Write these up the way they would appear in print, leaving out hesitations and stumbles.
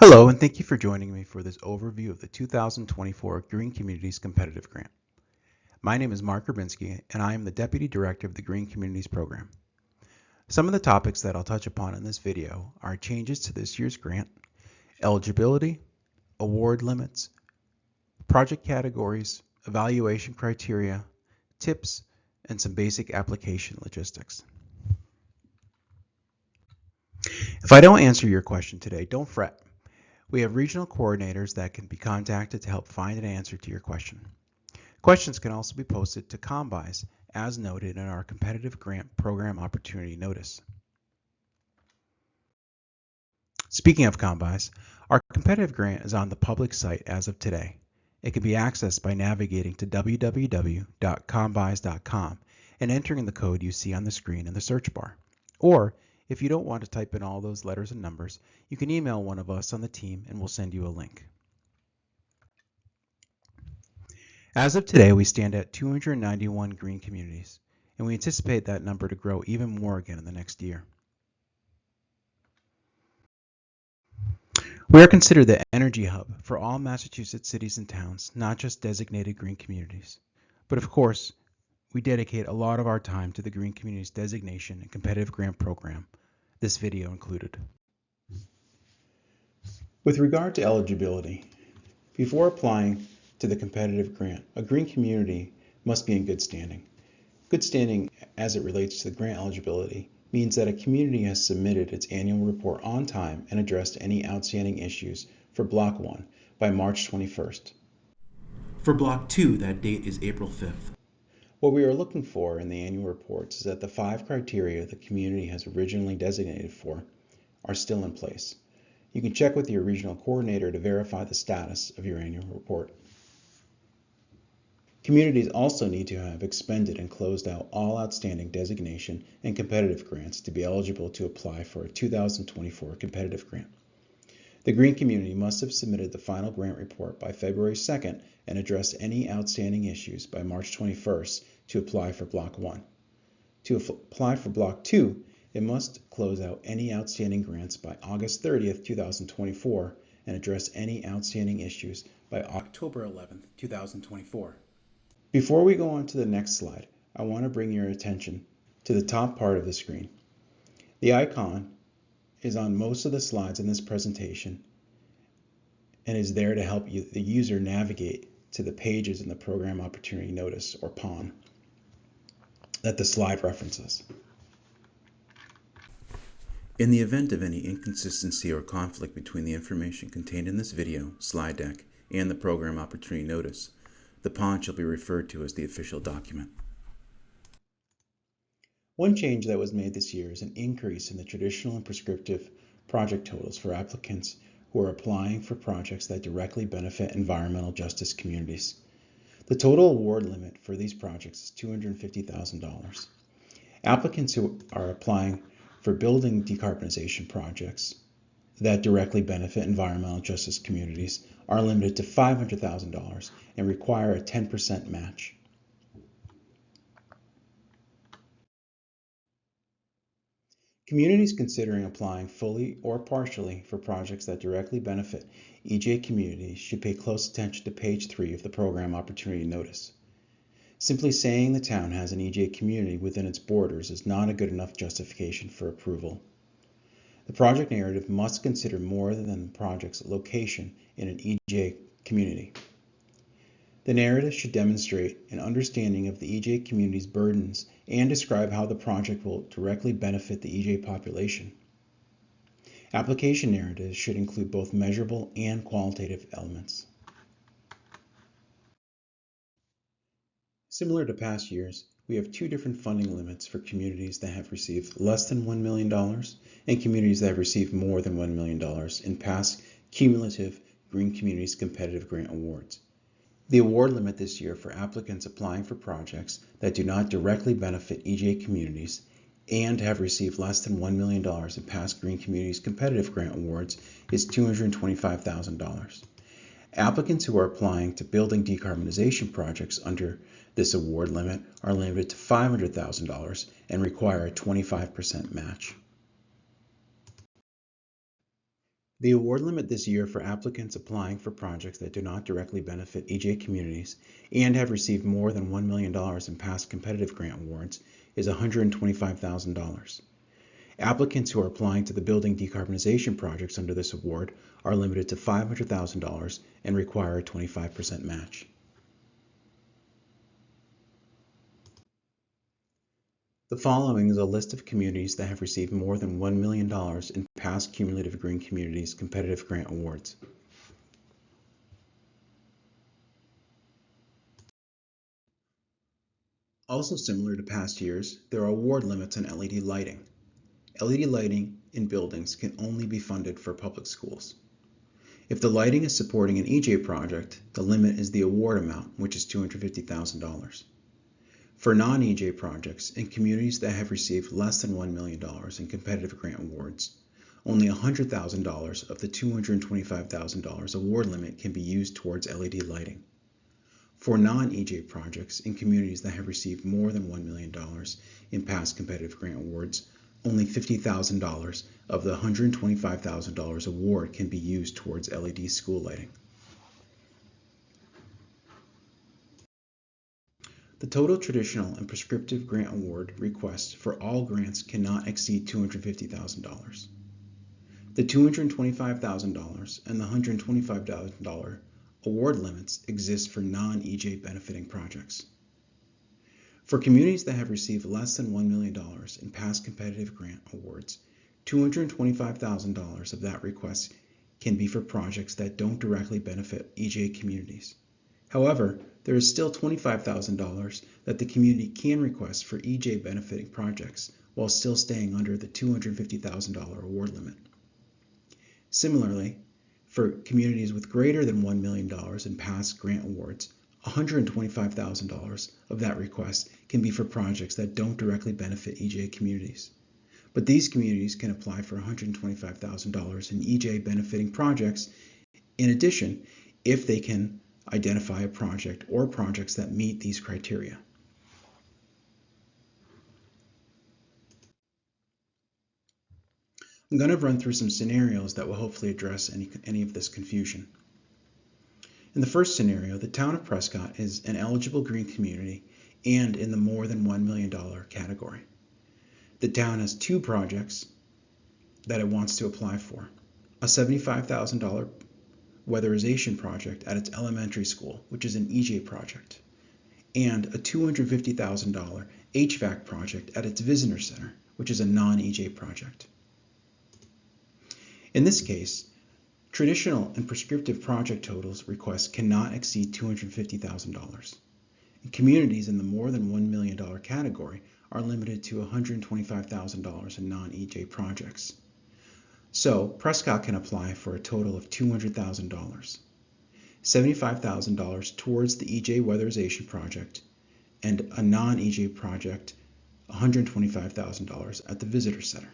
Hello, and thank you for joining me for this overview of the 2024 Green Communities Competitive Grant. My name is Mark Grabinski, and I am the Deputy Director of the Green Communities Program. Some of the topics that I'll touch upon in this video are changes to this year's grant, eligibility, award limits, project categories, evaluation criteria, tips, and some basic application logistics. If I don't answer your question today, don't fret. We have regional coordinators that can be contacted to help find an answer to your question. Questions can also be posted to COMBIZE as noted in our competitive grant program opportunity notice. Speaking of COMBIZE, our competitive grant is on the public site as of today. It can be accessed by navigating to www.combize.com and entering the code you see on the screen in the search bar. Or, if you don't want to type in all those letters and numbers, you can email one of us on the team and we'll send you a link. As of today, we stand at 291 green communities, and we anticipate that number to grow even more again in the next year. We are considered the energy hub for all Massachusetts cities and towns, not just designated green communities. But of course, we dedicate a lot of our time to the Green Communities Designation and Competitive Grant Program, this video included. With regard to eligibility, before applying to the competitive grant, a green community must be in good standing. Good standing as it relates to the grant eligibility means that a community has submitted its annual report on time and addressed any outstanding issues for Block 1 by March 21st. For Block 2, that date is April 5th. What we are looking for in the annual reports is that the 5 criteria the community has originally designated for are still in place. You can check with your regional coordinator to verify the status of your annual report. Communities also need to have expended and closed out all outstanding designation and competitive grants to be eligible to apply for a 2024 competitive grant. The green community must have submitted the final grant report by February 2nd and addressed any outstanding issues by March 21st to apply for Block 1. To apply for Block 2, it must close out any outstanding grants by August 30th, 2024 and address any outstanding issues by October 11th, 2024. Before we go on to the next slide, I want to bring your attention to the top part of the screen. The icon is on most of the slides in this presentation and is there to help the user navigate to the pages in the Program Opportunity Notice, or PON, that the slide references. In the event of any inconsistency or conflict between the information contained in this video, slide deck, and the Program Opportunity Notice, the PON shall be referred to as the official document. One change that was made this year is an increase in the traditional and prescriptive project totals for applicants who are applying for projects that directly benefit environmental justice communities. The total award limit for these projects is $250,000. Applicants who are applying for building decarbonization projects that directly benefit environmental justice communities are limited to $500,000 and require a 10% match. Communities considering applying fully or partially for projects that directly benefit EJ communities should pay close attention to page 3 of the Program Opportunity Notice. Simply saying the town has an EJ community within its borders is not a good enough justification for approval. The project narrative must consider more than the project's location in an EJ community. The narrative should demonstrate an understanding of the EJ community's burdens and describe how the project will directly benefit the EJ population. Application narratives should include both measurable and qualitative elements. Similar to past years, we have 2 different funding limits for communities that have received less than $1 million and communities that have received more than $1 million in past cumulative Green Communities Competitive Grant Awards. The award limit this year for applicants applying for projects that do not directly benefit EJ communities and have received less than $1 million in past Green Communities Competitive Grant Awards is $225,000. Applicants who are applying to building decarbonization projects under this award limit are limited to $500,000 and require a 25% match. The award limit this year for applicants applying for projects that do not directly benefit EJ communities and have received more than $1 million in past competitive grant awards is $125,000. Applicants who are applying to the building decarbonization projects under this award are limited to $500,000 and require a 25% match. The following is a list of communities that have received more than $1 million in past cumulative Green Communities competitive grant awards. Also similar to past years, there are award limits on LED lighting. LED lighting in buildings can only be funded for public schools. If the lighting is supporting an EJ project, the limit is the award amount, which is $250,000. For non-EJ projects in communities that have received less than $1 million in competitive grant awards, only $100,000 of the $225,000 award limit can be used towards LED lighting. For non-EJ projects in communities that have received more than $1 million in past competitive grant awards, only $50,000 of the $125,000 award can be used towards LED school lighting. The total traditional and prescriptive grant award requests for all grants cannot exceed $250,000. The $225,000 and the $125,000 award limits exist for non-EJ benefiting projects. For communities that have received less than $1 million in past competitive grant awards, $225,000 of that request can be for projects that don't directly benefit EJ communities. However, there is still $25,000 that the community can request for EJ benefiting projects while still staying under the $250,000 award limit. Similarly, for communities with greater than $1 million in past grant awards, $125,000 of that request can be for projects that don't directly benefit EJ communities. But these communities can apply for $125,000 in EJ benefiting projects in addition if they can identify a project or projects that meet these criteria. I'm going to run through some scenarios that will hopefully address any of this confusion. In the first scenario, the town of Prescott is an eligible green community and in the more than $1 million category. The town has two projects that it wants to apply for: a $75,000 weatherization project at its elementary school, which is an EJ project, and a $250,000 HVAC project at its visitor center, which is a non-EJ project. In this case, traditional and prescriptive project totals requests cannot exceed $250,000. Communities in the more than $1 million category are limited to $125,000 in non-EJ projects. So Prescott can apply for a total of $200,000, $75,000 towards the EJ weatherization project, and a non-EJ project, $125,000 at the visitor center.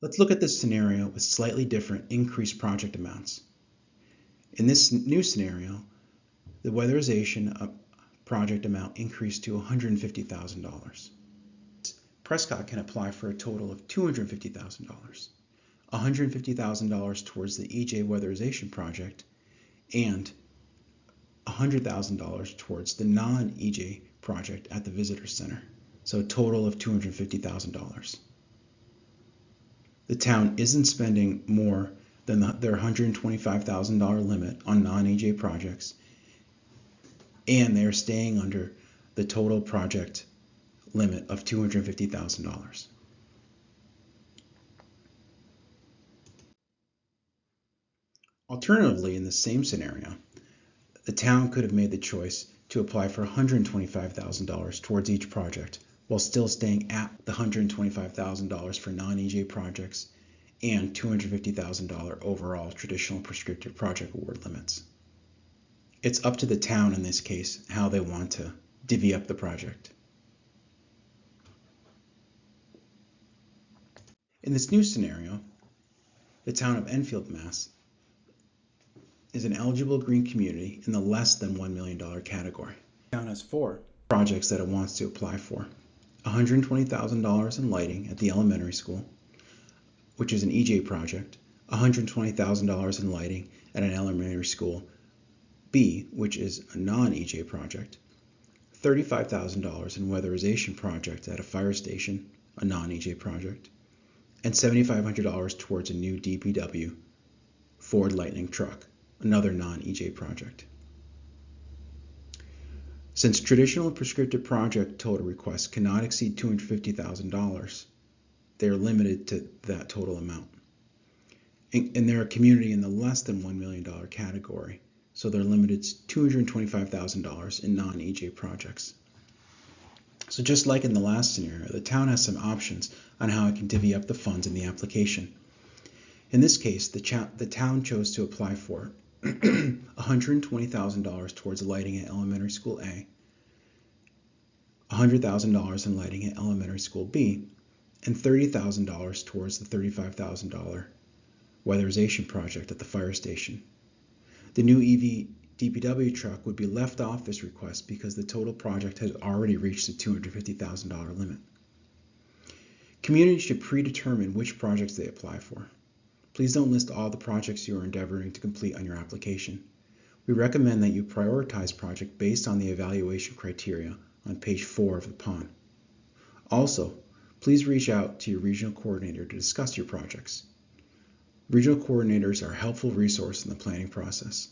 Let's look at this scenario with slightly different increased project amounts. In this new scenario, the weatherization project amount increased to $150,000. Prescott can apply for a total of $250,000, $150,000 towards the EJ weatherization project, and $100,000 towards the non-EJ project at the visitor center, so a total of $250,000. The town isn't spending more than their $125,000 limit on non-EJ projects, and they're staying under the total project limit of $250,000. Alternatively, in the same scenario, the town could have made the choice to apply for $125,000 towards each project while still staying at the $125,000 for non-EJ projects and $250,000 overall traditional prescriptive project award limits. It's up to the town in this case how they want to divvy up the project. In this new scenario, the town of Enfield, Mass. is an eligible green community in the less than $1 million category. The town has four projects that it wants to apply for: $120,000 in lighting at the elementary school, which is an EJ project, $120,000 in lighting at an elementary school B, which is a non-EJ project, $35,000 in weatherization project at a fire station, a non-EJ project, and $7,500 towards a new DPW Ford Lightning truck, another non-EJ project. Since traditional and prescriptive project total requests cannot exceed $250,000, they are limited to that total amount. And they're a community in the less than $1 million category, so they're limited to $225,000 in non-EJ projects. So just like in the last scenario, the town has some options on how it can divvy up the funds in the application. In this case, the town chose to apply for $120,000 towards lighting at elementary school A, $100,000 in lighting at elementary school B, and $30,000 towards the $35,000 weatherization project at the fire station. The new EV DPW truck would be left off this request because the total project has already reached the $250,000 limit. Communities should predetermine which projects they apply for. Please don't list all the projects you are endeavoring to complete on your application. We recommend that you prioritize projects based on the evaluation criteria on page 4 of the PON. Also, please reach out to your regional coordinator to discuss your projects. Regional coordinators are a helpful resource in the planning process.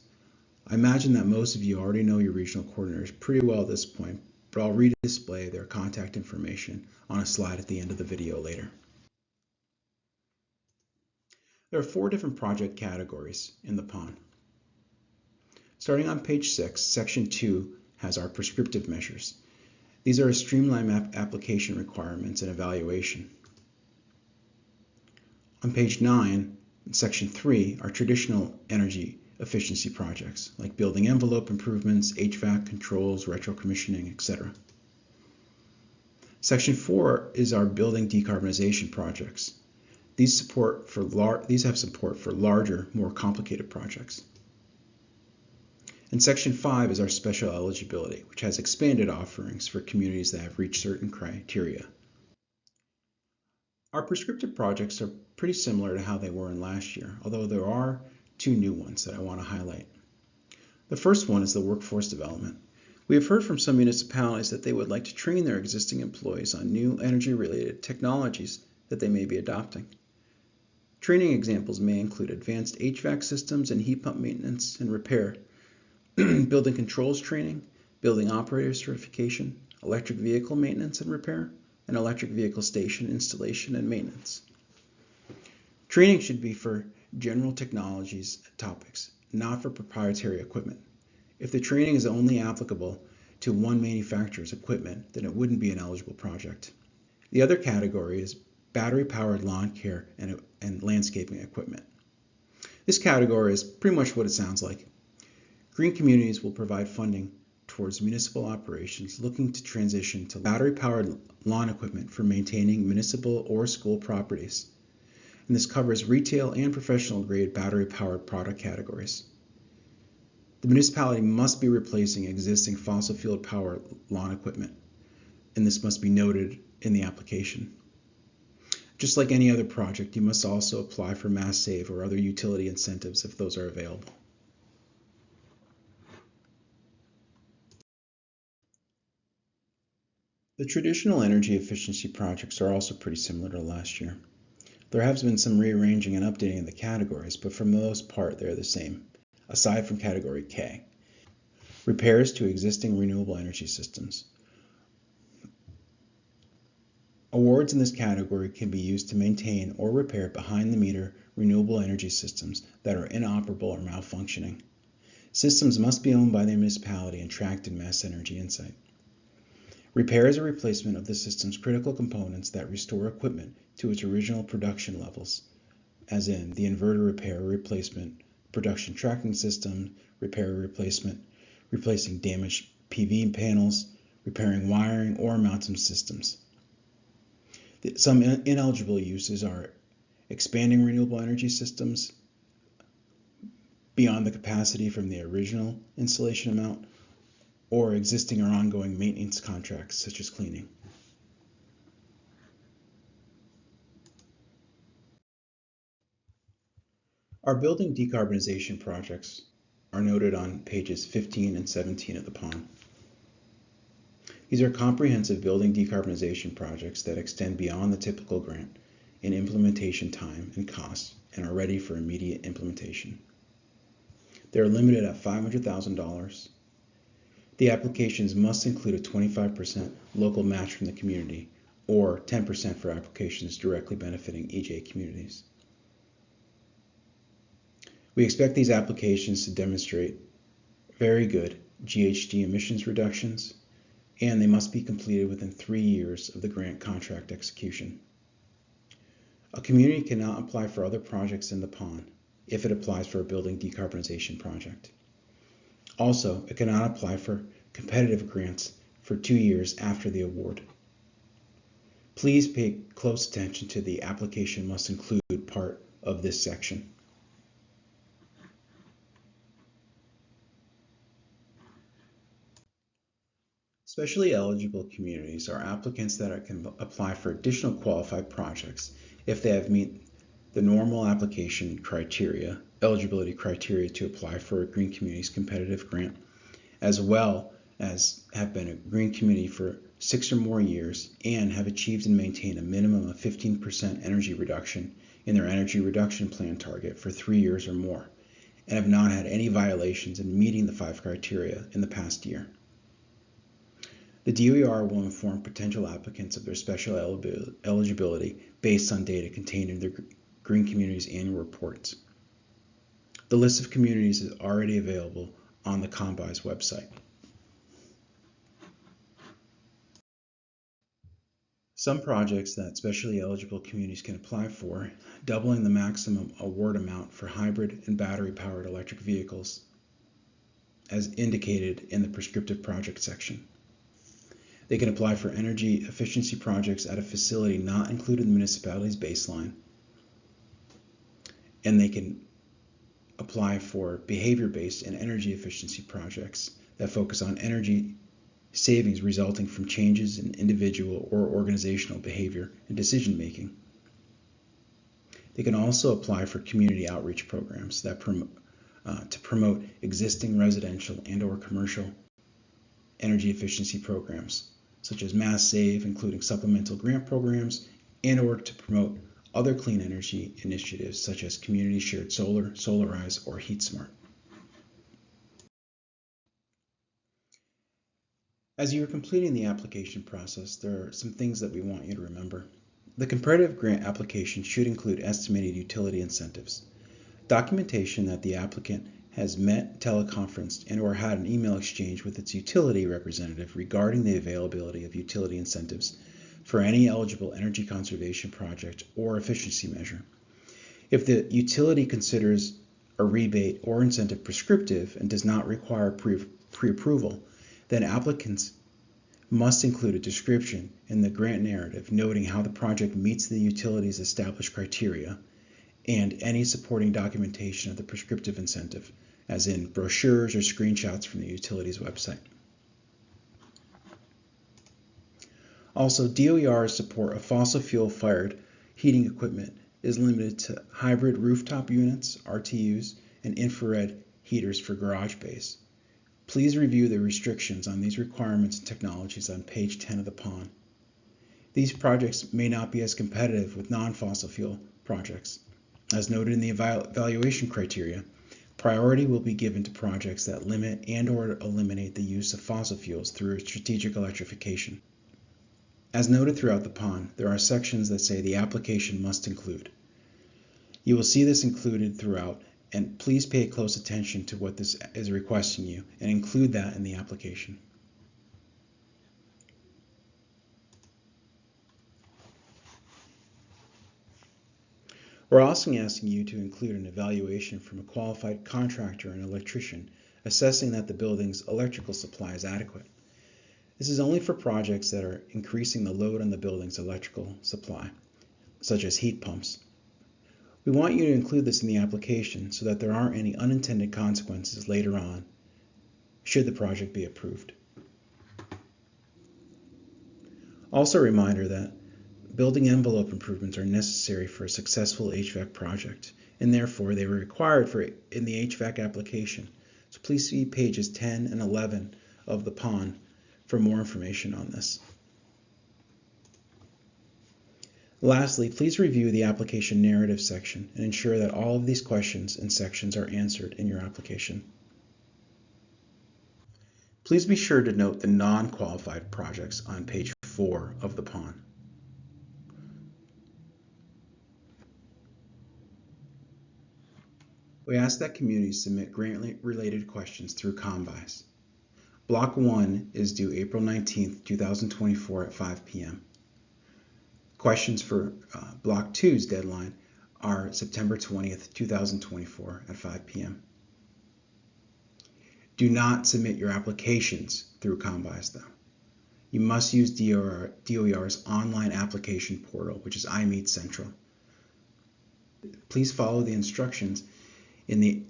I imagine that most of you already know your regional coordinators pretty well at this point, but I'll redisplay their contact information on a slide at the end of the video later. There are 4 different project categories in the PON. Starting on page 6, section 2 has our prescriptive measures. These are a streamlined application requirements and evaluation. On page 9, in section 3, are traditional energy efficiency projects like building envelope improvements, HVAC controls, retro-commissioning, etc. Section 4 is our building decarbonization projects. These have support for larger, more complicated projects. And section 5 is our special eligibility, which has expanded offerings for communities that have reached certain criteria. Our prescriptive projects are pretty similar to how they were in last year, although there are 2 new ones that I want to highlight. The first one is the workforce development. We have heard from some municipalities that they would like to train their existing employees on new energy-related technologies that they may be adopting. Training examples may include advanced HVAC systems and heat pump maintenance and repair, building controls training, building operator certification, electric vehicle maintenance and repair, and electric vehicle station installation and maintenance. Training should be for general technologies topics, not for proprietary equipment. If the training is only applicable to one manufacturer's equipment, then it wouldn't be an eligible project. The other category is battery-powered lawn care and landscaping equipment. This category is pretty much what it sounds like. Green communities will provide funding towards municipal operations looking to transition to battery-powered lawn equipment for maintaining municipal or school properties. And this covers retail and professional-grade battery-powered product categories. The municipality must be replacing existing fossil fuel powered lawn equipment, and this must be noted in the application. Just like any other project, you must also apply for Mass Save or other utility incentives if those are available. The traditional energy efficiency projects are also pretty similar to last year. There has been some rearranging and updating of the categories, but for the most part they're the same, aside from category K. Repairs to existing renewable energy systems. Awards in this category can be used to maintain or repair behind-the-meter renewable energy systems that are inoperable or malfunctioning. Systems must be owned by the municipality and tracked in Mass Energy Insight. Repair is a replacement of the system's critical components that restore equipment to its original production levels, as in the inverter repair or replacement, production tracking system, repair or replacement, replacing damaged PV panels, repairing wiring or mounting systems. Some ineligible uses are expanding renewable energy systems beyond the capacity from the original installation amount, or existing or ongoing maintenance contracts such as cleaning. Our building decarbonization projects are noted on pages 15 and 17 of the PON. These are comprehensive building decarbonization projects that extend beyond the typical grant in implementation time and cost and are ready for immediate implementation. They are limited at $500,000. The applications must include a 25% local match from the community or 10% for applications directly benefiting EJ communities. We expect these applications to demonstrate very good GHG emissions reductions, and they must be completed within 3 years of the grant contract execution. A community cannot apply for other projects in the PON if it applies for a building decarbonization project. Also, it cannot apply for competitive grants for 2 years after the award. Please pay close attention to the application must include part of this section. Specially eligible communities are applicants that can apply for additional qualified projects if they have met the normal application criteria, eligibility criteria to apply for a Green Communities competitive grant, as well as have been a Green Community for 6 or more years and have achieved and maintained a minimum of 15% energy reduction in their energy reduction plan target for 3 years or more, and have not had any violations in meeting the 5 criteria in the past year. The DOER will inform potential applicants of their special eligibility based on data contained in their Green Communities annual reports. The list of communities is already available on the CONBI's website. Some projects that specially eligible communities can apply for, doubling the maximum award amount for hybrid and battery-powered electric vehicles, as indicated in the prescriptive project section. They can apply for energy efficiency projects at a facility not included in the municipality's baseline, and they can apply for behavior-based and energy efficiency projects that focus on energy savings resulting from changes in individual or organizational behavior and decision making. They can also apply for community outreach programs that to promote existing residential and/or commercial energy efficiency programs, such as Mass Save, including supplemental grant programs, and/or to promote other clean energy initiatives such as community shared solar, Solarize, or HeatSmart. As you are completing the application process, there are some things that we want you to remember. The competitive grant application should include estimated utility incentives, documentation that the applicant has met, teleconferenced, and/or had an email exchange with its utility representative regarding the availability of utility incentives for any eligible energy conservation project or efficiency measure. If the utility considers a rebate or incentive prescriptive and does not require pre-approval, then applicants must include a description in the grant narrative noting how the project meets the utility's established criteria and any supporting documentation of the prescriptive incentive, as in brochures or screenshots from the utility's website. Also, DOER's support of fossil fuel-fired heating equipment is limited to hybrid rooftop units, RTUs, and infrared heaters for garage bays. Please review the restrictions on these requirements and technologies on page 10 of the PON. These projects may not be as competitive with non-fossil fuel projects. As noted in the evaluation criteria, priority will be given to projects that limit and/or eliminate the use of fossil fuels through strategic electrification. As noted throughout the PON, there are sections that say the application must include. You will see this included throughout, and please pay close attention to what this is requesting you and include that in the application. We're also asking you to include an evaluation from a qualified contractor and electrician assessing that the building's electrical supply is adequate. This is only for projects that are increasing the load on the building's electrical supply, such as heat pumps. We want you to include this in the application so that there aren't any unintended consequences later on should the project be approved. Also a reminder that building envelope improvements are necessary for a successful HVAC project and therefore they were required in the HVAC application. So please see pages 10 and 11 of the PON for more information on this. Lastly, please review the application narrative section and ensure that all of these questions and sections are answered in your application. Please be sure to note the non-qualified projects on page 4 of the PON. We ask that communities submit grant-related questions through COMBISE. Block 1 is due April 19th, 2024 at 5 p.m. Questions for Block 2's deadline are September 20th, 2024 at 5 p.m. Do not submit your applications through COMBISE though. You must use DOER's online application portal, which is iMeet Central. Please follow the instructions in the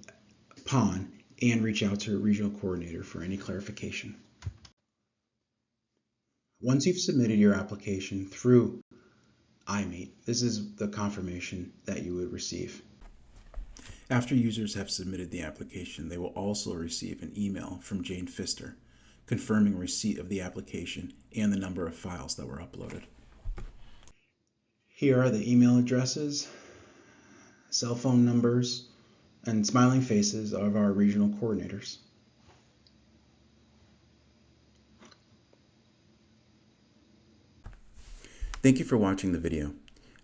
PON and reach out to a regional coordinator for any clarification. Once you've submitted your application through iMeet, this is the confirmation that you would receive. After users have submitted the application, they will also receive an email from Jane Pfister confirming receipt of the application and the number of files that were uploaded. Here are the email addresses, cell phone numbers, and smiling faces of our regional coordinators. Thank you for watching the video.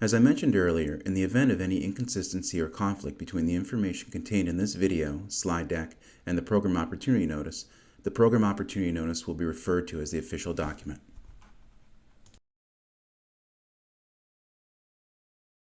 As I mentioned earlier, in the event of any inconsistency or conflict between the information contained in this video, slide deck, and the Program Opportunity Notice, the Program Opportunity Notice will be referred to as the official document.